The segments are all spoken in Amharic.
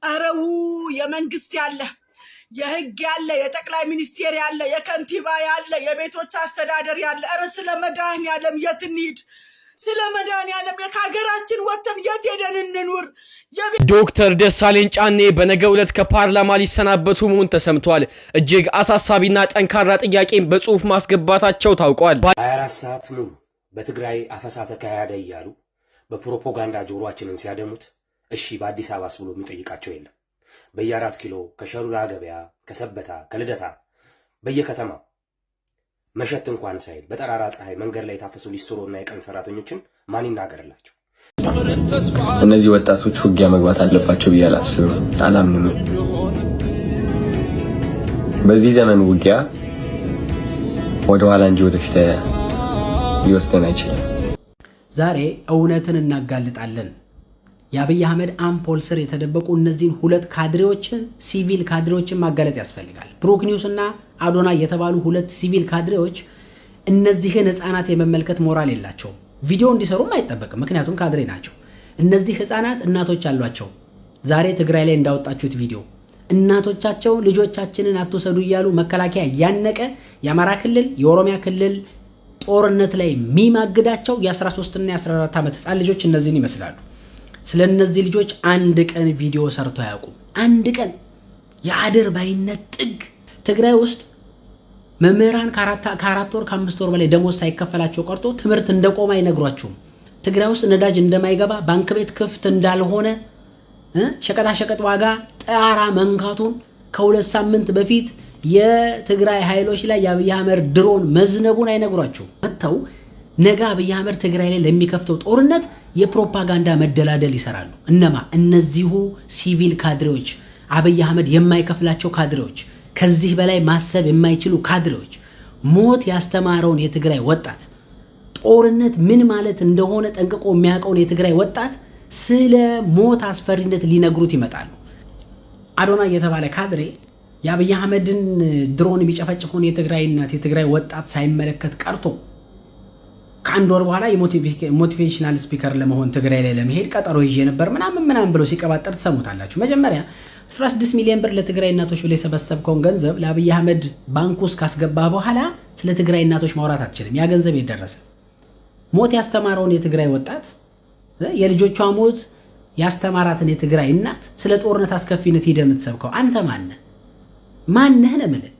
አረው የመንግስት ያለ የህግ ያለ የጠቅላይ ሚኒስቴር ያለ የከንቲባ ያለ የቤቶች አስተዳደር ያለ አረ ስለመድኃኒዓለም የት እንሂድ? ስለመድኃኒዓለም ከሀገራችን ወጥተን የት ሄደን እንኑር? ዶክተር ደሳለኝ ጫኔ በነገው ዕለት ከፓርላማ ሊሰናበቱ መሆን ተሰምቷል። እጅግ አሳሳቢና ጠንካራ ጥያቄን በጽሁፍ ማስገባታቸው ታውቋል። 24 ሰዓት ሙሉ በትግራይ አፈሳ ተካሄደ እያሉ በፕሮፓጋንዳ ጆሮአችንን ሲያደሙት እሺ በአዲስ አበባስ ብሎ የሚጠይቃቸው የለም። በየ4 ኪሎ ከሸሩላ ገበያ ከሰበታ ከልደታ በየከተማው መሸት እንኳን ሳይል በጠራራ ፀሐይ መንገድ ላይ የታፈሱ ሊስትሮና የቀን ሰራተኞችን ማን ይናገርላቸው? እነዚህ ወጣቶች ውጊያ መግባት አለባቸው ብዬ አላስብም፣ አላምንም። በዚህ ዘመን ውጊያ ወደ ኋላ እንጂ ወደፊት ሊወስደን አይችልም። ዛሬ እውነትን እናጋልጣለን። የአብይ አህመድ አምፖል ስር የተደበቁ እነዚህን ሁለት ካድሬዎችን ሲቪል ካድሬዎችን ማጋለጥ ያስፈልጋል። ብሩክ ኒውስ እና አዶና የተባሉ ሁለት ሲቪል ካድሬዎች እነዚህን ህፃናት የመመልከት ሞራል የላቸውም። ቪዲዮ እንዲሰሩም አይጠበቅም፣ ምክንያቱም ካድሬ ናቸው። እነዚህ ህፃናት እናቶች አሏቸው። ዛሬ ትግራይ ላይ እንዳወጣችሁት ቪዲዮ እናቶቻቸው ልጆቻችንን አትወሰዱ እያሉ መከላከያ ያነቀ የአማራ ክልል የኦሮሚያ ክልል ጦርነት ላይ የሚማግዳቸው የ13 እና የ14 ዓመት ህፃን ልጆች እነዚህን ይመስላሉ። ስለነዚህ ልጆች አንድ ቀን ቪዲዮ ሰርተው አያውቁም። አንድ ቀን የአደር ባይነት ጥግ። ትግራይ ውስጥ መምህራን ከአራት ወር ከ5 ወር በላይ ደሞዝ ሳይከፈላቸው ቀርቶ ትምህርት እንደቆመ አይነግሯችሁም። ትግራይ ውስጥ ነዳጅ እንደማይገባ ባንክ ቤት ክፍት እንዳልሆነ ሸቀጣ ሸቀጥ ዋጋ ጣራ መንካቱን ከ2 ሳምንት በፊት የትግራይ ኃይሎች ላይ የአብይ አህመድ ድሮን መዝነቡን አይነግሯችሁም። መተው ነገ አብይ አህመድ ትግራይ ላይ ለሚከፍተው ጦርነት የፕሮፓጋንዳ መደላደል ይሰራሉ። እነማ? እነዚሁ ሲቪል ካድሬዎች፣ አብይ አህመድ የማይከፍላቸው ካድሬዎች፣ ከዚህ በላይ ማሰብ የማይችሉ ካድሬዎች፣ ሞት ያስተማረውን የትግራይ ወጣት ጦርነት ምን ማለት እንደሆነ ጠንቅቆ የሚያውቀውን የትግራይ ወጣት ስለ ሞት አስፈሪነት ሊነግሩት ይመጣሉ። አዶና የተባለ ካድሬ የአብይ አህመድን ድሮን የሚጨፈጭፈውን የትግራይ እናት የትግራይ ወጣት ሳይመለከት ቀርቶ ከአንድ ወር በኋላ የሞቲቬሽናል ስፒከር ለመሆን ትግራይ ላይ ለመሄድ ቀጠሮ ይዤ ነበር ምናምን ብሎ ሲቀባጠር ትሰሙታላችሁ። መጀመሪያ 16 ሚሊዮን ብር ለትግራይ እናቶች ብለ የሰበሰብከውን ገንዘብ ለአብይ አህመድ ባንክ ውስጥ ካስገባ በኋላ ስለ ትግራይ እናቶች ማውራት አትችልም። ያ ገንዘብ የደረሰ ሞት ያስተማረውን የትግራይ ወጣት የልጆቿ ሞት ያስተማራትን የትግራይ እናት ስለ ጦርነት አስከፊነት ሄደህ የምትሰብከው አንተ ማነህ ነው የምልህ።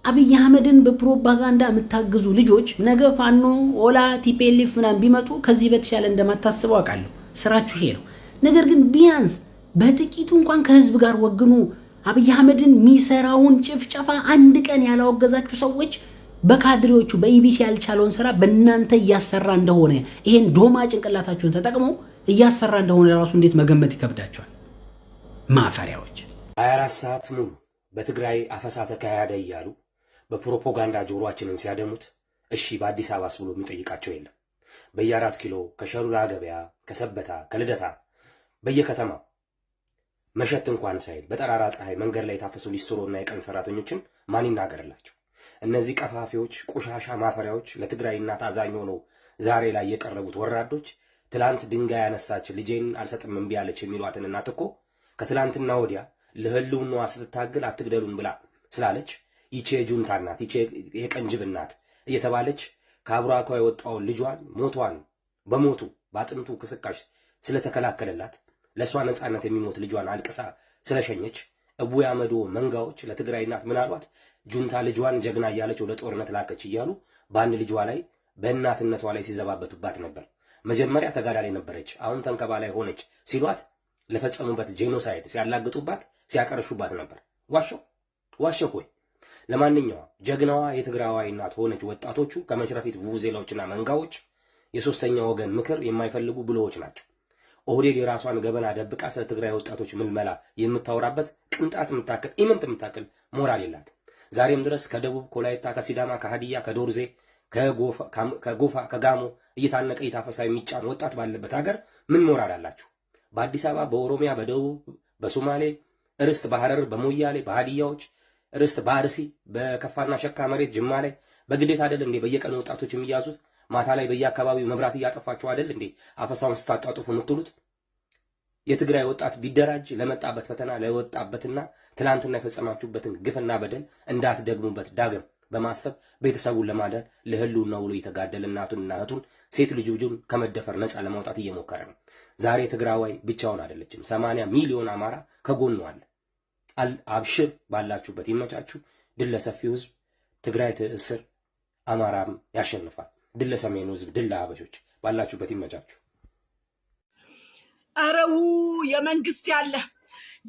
አብይ አህመድን በፕሮፓጋንዳ የምታግዙ ልጆች ነገ ፋኖ ኦላ ቲፒኤልኤፍ ምናምን ቢመጡ ከዚህ በተሻለ እንደማታስበው አውቃለሁ። ስራችሁ ይሄ ነው። ነገር ግን ቢያንስ በጥቂቱ እንኳን ከህዝብ ጋር ወግኑ። አብይ አህመድን ሚሰራውን ጭፍጨፋ አንድ ቀን ያላወገዛችሁ ሰዎች በካድሬዎቹ በኢቢሲ ያልቻለውን ስራ በእናንተ እያሰራ እንደሆነ ይሄን ዶማ ጭንቅላታችሁን ተጠቅመው እያሰራ እንደሆነ ራሱ እንዴት መገመት ይከብዳቸዋል? ማፈሪያዎች። 24 ሰዓት ሙሉ በትግራይ አፈሳ ተካሄደ እያሉ በፕሮፓጋንዳ ጆሮአችንን ሲያደሙት እሺ በአዲስ አበባስ ብሎ የሚጠይቃቸው የለም። በየ4 ኪሎ ከሸሩላ ገበያ ከሰበታ ከልደታ በየከተማው መሸት እንኳን ሳይል በጠራራ ፀሐይ መንገድ ላይ የታፈሱ ሊስትሮና የቀን ሰራተኞችን ማን ይናገርላቸው? እነዚህ ቀፋፊዎች ቆሻሻ ማፈሪያዎች ለትግራይ እናት አዛኝ ሆነው ዛሬ ላይ የቀረቡት ወራዶች ትላንት ድንጋይ ያነሳች ልጄን አልሰጥም እምቢ አለች የሚሏትን እናት እኮ ከትላንትና ወዲያ ለህልውናዋ ስትታገል አትግደሉን ብላ ስላለች ይቼ ጁንታ እናት ይቼ የቀንጅብ እናት እየተባለች ከአብራኳ የወጣውን ልጇን ሞቷን በሞቱ ባጥንቱ ክስካሽ ስለተከላከለላት ለሷ ነፃነት የሚሞት ልጇን አልቅሳ ስለሸኘች እቡይ አመዶ መንጋዎች ለትግራይ እናት ምናልባት ጁንታ ልጇን ጀግና እያለች ወደ ጦርነት ላከች እያሉ በአንድ ልጇ ላይ በእናትነቷ ላይ ሲዘባበቱባት ነበር። መጀመሪያ ተጋዳላይ ነበረች፣ አሁን ተንከባላይ ሆነች ሲሏት ለፈጸሙበት ጄኖሳይድ ሲያላግጡባት ሲያቀርሹባት ነበር። ዋሸው ሆይ። ለማንኛውም ጀግናዋ የትግራዋይ እናት ሆነች። ወጣቶቹ ከመሽረፊት ቡቡዜላዎችና መንጋዎች የሶስተኛ ወገን ምክር የማይፈልጉ ብልሆች ናቸው። ኦህዴድ የራሷን ገበና ደብቃ ስለ ትግራይ ወጣቶች ምልመላ የምታወራበት ቅንጣት የምታክል ኢምንት የምታክል ሞራል የላት። ዛሬም ድረስ ከደቡብ ከወላይታ ከሲዳማ ከሀዲያ ከዶርዜ ከጎፋ ከጋሞ እየታነቀ እየታፈሳ የሚጫን ወጣት ባለበት ሀገር ምን ሞራል አላችሁ? በአዲስ አበባ በኦሮሚያ በደቡብ በሶማሌ ርስት በሐረር በሞያሌ በሃዲያዎች ርስት በአርሲ በከፋና ሸካ መሬት ጅማ ላይ በግዴታ አይደል እንዴ በየቀኑ ወጣቶች የሚያዙት? ማታ ላይ በየአካባቢው መብራት እያጠፋችሁ አይደል እንዴ አፈሳውን ስታጣጥፉ የምትሉት? የትግራይ ወጣት ቢደራጅ ለመጣበት ፈተና ለወጣበትና ትላንትና የፈጸማችሁበትን ግፍና በደል እንዳትደግሙበት ዳግም በማሰብ ቤተሰቡን ለማዳን ለህልውናው ብሎ የተጋደለ እናቱንና እህቱን ሴት ልጁን ከመደፈር ነፃ ለማውጣት እየሞከረ ነው። ዛሬ ትግራዋይ ብቻውን አይደለችም። 80 ሚሊዮን አማራ ከጎኑ አለ። አብሽር፣ ባላችሁበት ይመቻችሁ። ድል ለሰፊው ህዝብ፣ ትግራይ ትእስር፣ አማራም ያሸንፋል። ድል ለሰሜኑ ህዝብ፣ ድል ለአበሾች። ባላችሁበት ይመቻችሁ። አረው የመንግስት ያለ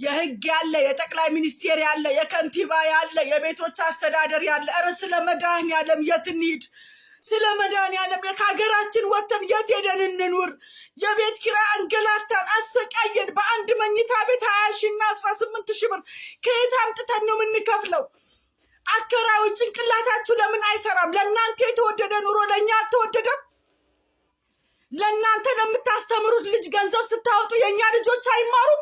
የህግ ያለ የጠቅላይ ሚኒስቴር ያለ የከንቲባ ያለ የቤቶች አስተዳደር ያለ ኧረ ስለ መድኃኒዓለም የት እንሂድ? ስለ መድኃኒዓለም ከሀገራችን ወጥተን የት ሄደን እንኑር? የቤት ኪራይ አንገላታን፣ አሰቃየን። በአንድ መኝታ ቤት 20 ሺና 18 ሺህ ብር ከየት አምጥተን ነው የምንከፍለው? አከራዩ ጭንቅላታችሁ ለምን አይሰራም? ለእናንተ የተወደደ ኑሮ ለእኛ አልተወደደም? ለእናንተ ለምታስተምሩት ልጅ ገንዘብ ስታወጡ የእኛ ልጆች አይማሩም?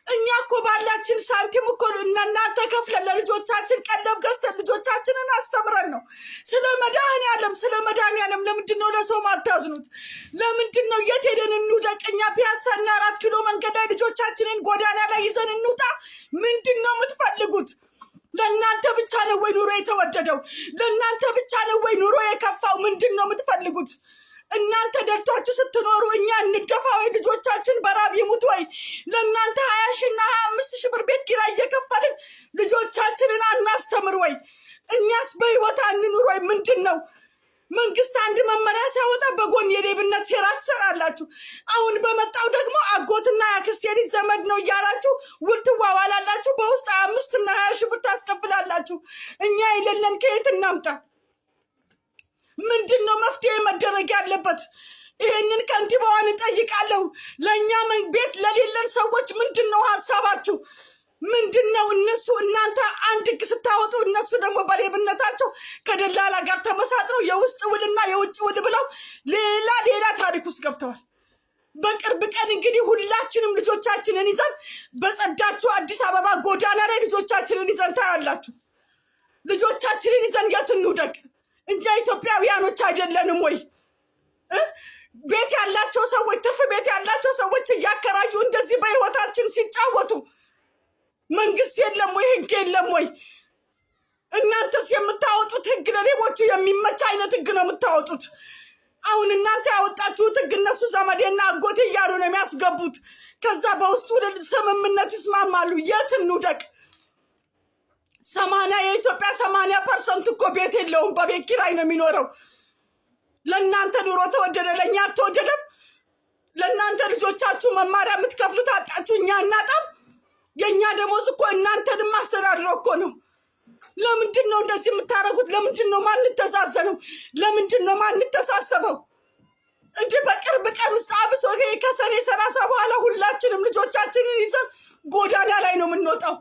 እኛ እኮ ባላችን ሳንቲም እኮ እናንተ ከፍለን ለልጆቻችን ቀለብ ገዝተን ልጆቻችንን አስተምረን ነው። ስለ መድኃኒዓለም ለምንድን ነው ለሰው ማታዝኑት? ለምንድን ነው የት ሄደን እንውደቅ? እኛ ፒያሳና 4 ኪሎ መንገድ ላይ ልጆቻችንን ጎዳና ላይ ይዘን እንውጣ? ምንድን ነው የምትፈልጉት? ለእናንተ ብቻ ነው ወይ ኑሮ የተወደደው? ለእናንተ ብቻ ነው ወይ ኑሮ የከፋው? ምንድን ነው የምትፈልጉት? እናንተ ደልቷችሁ ስትኖሩ እኛ እንገፋ ወይ? ልጆቻችን በራብ ይሙት ወይ? ለእናንተ 20 ሺና 25 ሺህ ብር ቤት ኪራይ እየከፈልን ልጆቻችንን አናስተምር ወይ? እኛስ በህይወት አንኑር ወይ? ምንድን ነው? መንግስት አንድ መመሪያ ሲያወጣ በጎን የሌብነት ሴራ ትሰራላችሁ። አሁን በመጣው ደግሞ አጎትና የአክስቴ ልጅ ዘመድ ነው እያላችሁ ውል ትዋዋላላችሁ። በውስጥ 25 እና 20 ሺህ ብር ታስከፍላላችሁ። እኛ የሌለን ከየት እናምጣ? ምንድን ነው መፍትሄ መደረግ ያለበት? ይህንን ከንቲባዋን እጠይቃለሁ። ለእኛ ቤት ለሌለን ሰዎች ምንድን ነው ሀሳባችሁ? ምንድን ነው? እናንተ አንድ ህግ ስታወጡ እነሱ ደግሞ በሌብነታቸው ከደላላ ጋር ተመሳጥረው የውስጥ ውልና የውጭ ውል ብለው ሌላ ታሪክ ውስጥ ገብተዋል። በቅርብ ቀን እንግዲህ ሁላችንም ልጆቻችንን ይዘን በጸዳችሁ አዲስ አበባ ጎዳና ላይ ልጆቻችንን ይዘን ታያላችሁ። ልጆቻችንን ይዘን የት እንውደቅ? እኛ ኢትዮጵያውያኖች አይደለንም ወይ? ቤት ያላቸው ሰዎች ትርፍ ቤት ያላቸው ሰዎች እያከራዩ እንደዚህ በህይወታችን ሲጫወቱ መንግስት የለም ወይ? ህግ የለም ወይ? እናንተስ የምታወጡት ህግ ለሌቦቹ የሚመች አይነት ህግ ነው የምታወጡት። አሁን እናንተ ያወጣችሁት ህግ እነሱ ዘመዴና አጎቴ እያሉ ነው የሚያስገቡት። ከዛ በውስጡ ስምምነት ይስማማሉ። የት እንውደቅ? የኢትዮጵያ 80% እኮ ቤት የለውም፣ በቤት ኪራይ ነው የሚኖረው። ለእናንተ ኑሮ ተወደደ፣ ለእኛ አልተወደደም። ለእናንተ ልጆቻችሁ መማሪያ የምትከፍሉት አጣችሁ፣ እኛ እናጣም። የእኛ ደሞዝ እኮ እናንተንም ማስተዳድረው እኮ ነው። ለምንድን ነው እንደዚህ የምታደርጉት? ለምንድን ነው ማንተሳሰበው? ለምንድን ነው ማንተሳሰበው? እንጂ በቅርብ ቀን ውስጥ አብሶ ከሰኔ 30 በኋላ ሁላችንም ልጆቻችንን ይዘን ጎዳና ላይ ነው የምንወጣው።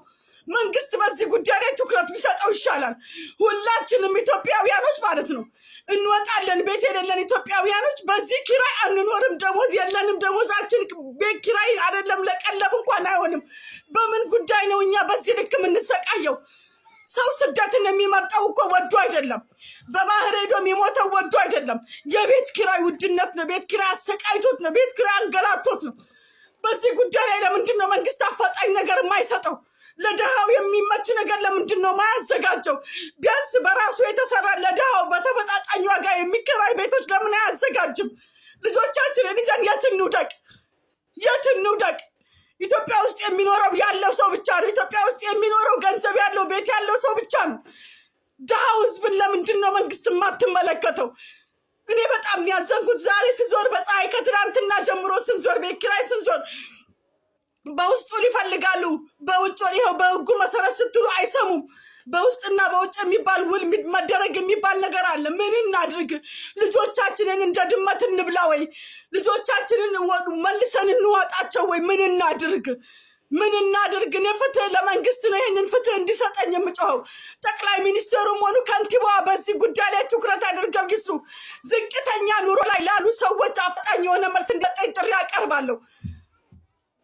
መንግስት በዚህ ጉዳይ ላይ ትኩረት ቢሰጠው ይሻላል። ሁላችንም ኢትዮጵያውያኖች ማለት ነው እንወጣለን። ቤት የሌለን ኢትዮጵያውያኖች በዚህ ኪራይ አንኖርም። ደሞዝ የለንም። ደሞዛችን ቤት ኪራይ አይደለም ለቀለብ እንኳን አይሆንም። በምን ጉዳይ ነው እኛ በዚህ ልክ የምንሰቃየው? ሰው ስደትን የሚመርጠው እኮ ወዶ አይደለም። በባህር ሄዶ የሚሞተው ወዶ አይደለም። የቤት ኪራይ ውድነት ነው። ቤት ኪራይ አሰቃይቶት ነው። ቤት ኪራይ አንገላቶት ነው። በዚህ ጉዳይ ላይ ለምንድን ነው መንግስት አፋጣኝ ነገር የማይሰጠው? ለድሃው የሚመች ነገር ለምንድን ነው ማያዘጋጀው? ቢያንስ በራሱ የተሰራ ለድሃው በተመጣጣኝ ዋጋ የሚከራይ ቤቶች ለምን አያዘጋጅም? ልጆቻችንን ይዘን የት እንውደቅ? የት እንውደቅ? ኢትዮጵያ ውስጥ የሚኖረው ያለው ሰው ብቻ ነው። ኢትዮጵያ ውስጥ የሚኖረው ገንዘብ ያለው ቤት ያለው ሰው ብቻ ነው። ድሃው ህዝብን ለምንድን ነው መንግስት የማትመለከተው? እኔ በጣም የሚያዘንኩት ዛሬ ስዞር በፀሐይ ከትናንትና ጀምሮ ስንዞር ቤት ኪራይ ስንዞር በውስጡ ይፈልጋሉ፣ በውጭ ይኸው በህጉ መሰረት ስትሉ አይሰሙም። በውስጥና በውጭ የሚባል ውል መደረግ የሚባል ነገር አለ። ምን እናድርግ? ልጆቻችንን እንደ ድመት እንብላ ወይ? ልጆቻችንን መልሰን እንዋጣቸው ወይ? ምን እናድርግ? ምን እናድርግ? እኔ ፍትህ ለመንግስት ነው ይህንን ፍትህ እንዲሰጠኝ የምጮኸው። ጠቅላይ ሚኒስትሩም ሆኑ ከንቲባዋ በዚህ ጉዳይ ላይ ትኩረት አድርገው ይስሩ። ዝቅተኛ ኑሮ ላይ ላሉ ሰዎች አፋጣኝ የሆነ መልስ እንዲሰጠኝ ጥሪ አቀርባለሁ።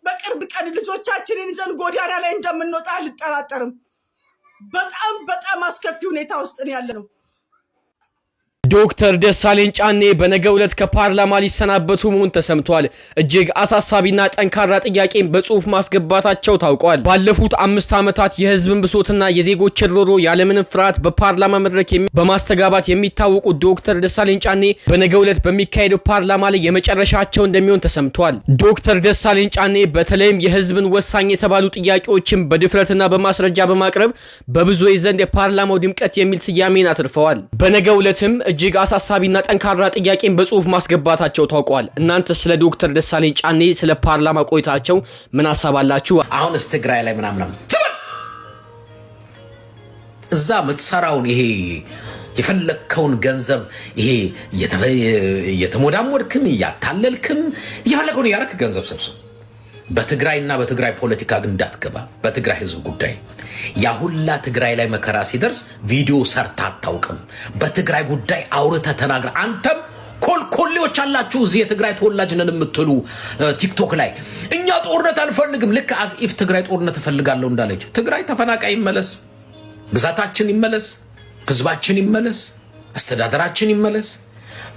በቅርብ ቀን ልጆቻችንን ይዘን ጎዳና ላይ እንደምንወጣ አልጠራጠርም። በጣም አስከፊ ሁኔታ ውስጥ ነው ያለነው። ዶክተር ደሳለኝ ጫኔ በነገው ዕለት ከፓርላማ ሊሰናበቱ መሆን ተሰምቷል። እጅግ አሳሳቢና ጠንካራ ጥያቄን በጽሁፍ ማስገባታቸው ታውቋል። ባለፉት 5 ዓመታት የህዝብን ብሶትና የዜጎችን ሮሮ ያለምንም ፍርሃት በፓርላማ መድረክ በማስተጋባት የሚታወቁ ዶክተር ደሳለኝ ጫኔ በነገው ዕለት በሚካሄደው ፓርላማ ላይ የመጨረሻቸው እንደሚሆን ተሰምቷል። ዶክተር ደሳለኝ ጫኔ በተለይም የህዝብን ወሳኝ የተባሉ ጥያቄዎችን በድፍረትና በማስረጃ በማቅረብ በብዙዎች ዘንድ የፓርላማው ድምቀት የሚል ስያሜን አትርፈዋል። በነገው ዕለትም እጅግ አሳሳቢና ጠንካራ ጥያቄን በጽሁፍ ማስገባታቸው ታውቋል። እናንተ ስለ ዶክተር ደሳለኝ ጫኔ ስለ ፓርላማ ቆይታቸው ምን አሳባላችሁ? አሁንስ ትግራይ ላይ ምናምን እዛ ምትሰራውን ይሄ የፈለከውን ገንዘብ ይሄ የተሞዳሞድክም ያታለልክም የፈለከውን ያረክ ገንዘብ ሰብስብ። በትግራይና በትግራይ ፖለቲካ ግን እንዳትገባ። በትግራይ ህዝብ ጉዳይ ያሁላ ትግራይ ላይ መከራ ሲደርስ ቪዲዮ ሰርታ አታውቅም። በትግራይ ጉዳይ አውርተህ ተናግረህ አንተም ኮልኮሌዎች አላችሁ እዚህ የትግራይ ተወላጅ ነን የምትሉ ቲክቶክ ላይ እኛ ጦርነት አንፈልግም። ልክ አዝኢፍ ትግራይ ጦርነት እፈልጋለሁ እንዳለች። ትግራይ ተፈናቃይ ይመለስ፣ ግዛታችን ይመለስ፣ ህዝባችን ይመለስ፣ አስተዳደራችን ይመለስ፣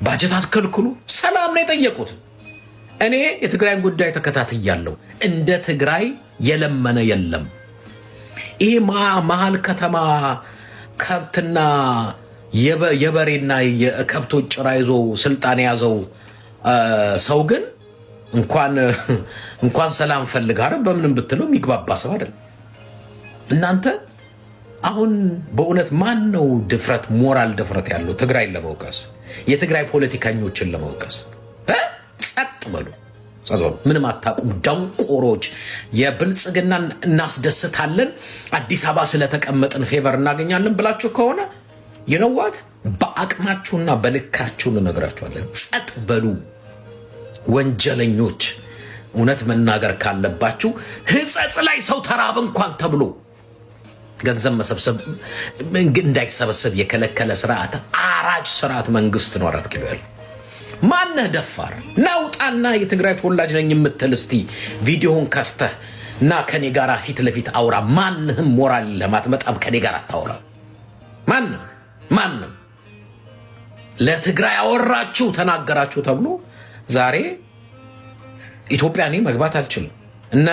ባጀት አትከልክሉ። ሰላም ነው የጠየቁት። እኔ የትግራይን ጉዳይ ተከታትያለሁ። እንደ ትግራይ የለመነ የለም። ይሄ መሀል ከተማ ከብትና የበሬና የከብቶች ጭራ ይዞ ስልጣን ያዘው ሰው ግን እንኳን ሰላም ፈልጋረ በምንም ብትለው የሚግባባ ሰው አይደል። እናንተ አሁን በእውነት ማን ነው ድፍረት ሞራል ድፍረት ያለው ትግራይን ለመውቀስ የትግራይ ፖለቲከኞችን ለመውቀስ? ጸጥ በሉ። ምንም አታቁም ደንቆሮች። የብልጽግና እናስደስታለን አዲስ አበባ ስለተቀመጥን ፌቨር እናገኛለን ብላችሁ ከሆነ ይነዋት በአቅማችሁና በልካችሁ እንነግራችኋለን። ጸጥ በሉ ወንጀለኞች። እውነት መናገር ካለባችሁ ህጸጽ ላይ ሰው ተራብ እንኳን ተብሎ ገንዘብ መሰብሰብ እንዳይሰበሰብ የከለከለ ስርዓት አራጅ ስርዓት መንግስት ነው። 4 ኪሎ ያለ ማነህ ደፋር ናውጣና የትግራይ ተወላጅ ነኝ የምትል እስቲ ቪዲዮውን ከፍተህ እና ከኔ ጋር ፊት ለፊት አውራ። ማንህም ሞራል ለማትመጣም ከኔ ጋር አታውራ። ማንም ለትግራይ አወራችሁ ተናገራችሁ ተብሎ ዛሬ ኢትዮጵያ እኔ መግባት አልችልም። እነ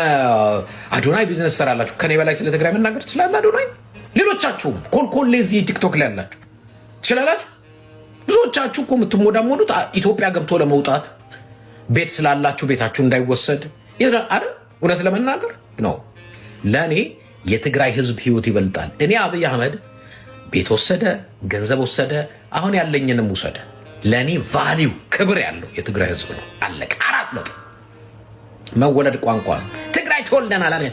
አዶናይ ቢዝነስ ሰራላችሁ ከኔ በላይ ስለ ትግራይ መናገር ትችላላችሁ። አዶናይ ሌሎቻችሁም ኮልኮሌ እዚህ ቲክቶክ ላይ ያላችሁ ትችላላችሁ። ብዙዎቻችሁ እኮ የምትሞዳሞዱት ኢትዮጵያ ገብቶ ለመውጣት ቤት ስላላችሁ ቤታችሁ እንዳይወሰድ አይደል? እውነት ለመናገር ነው። ለእኔ የትግራይ ህዝብ ህይወት ይበልጣል። እኔ አብይ አህመድ ቤት ወሰደ፣ ገንዘብ ወሰደ፣ አሁን ያለኝንም ወሰደ፣ ለእኔ ቫሊው ክብር ያለው የትግራይ ህዝብ ነው። አለቀ። 4 ነጥብ። መወለድ ቋንቋ ነው። ትግራይ ተወልደናል አለ።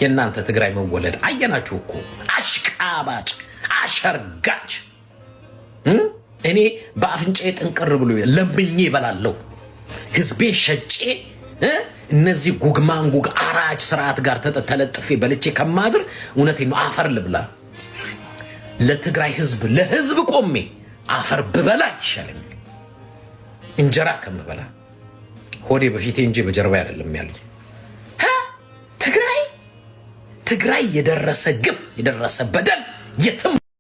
የእናንተ ትግራይ መወለድ አየናችሁ እኮ። አሽቃባጭ አሸርጋጭ። እኔ በአፍንጫዬ ጥንቅር ብሎ ለምኜ እበላለሁ። ህዝቤ ሸጬ እነዚህ ጉግማንጉግ አራጅ ስርዓት ጋር ተለጥፌ በልቼ ከማድር እውነቴን ነው አፈር ልብላ። ለትግራይ ህዝብ ለህዝብ ቆሜ አፈር ብበላ ይሻለኛል እንጀራ ከምበላ። ሆዴ በፊቴ እንጂ በጀርባ አይደለም ያለው። ትግራይ የደረሰ ግፍ የደረሰ በደል የትም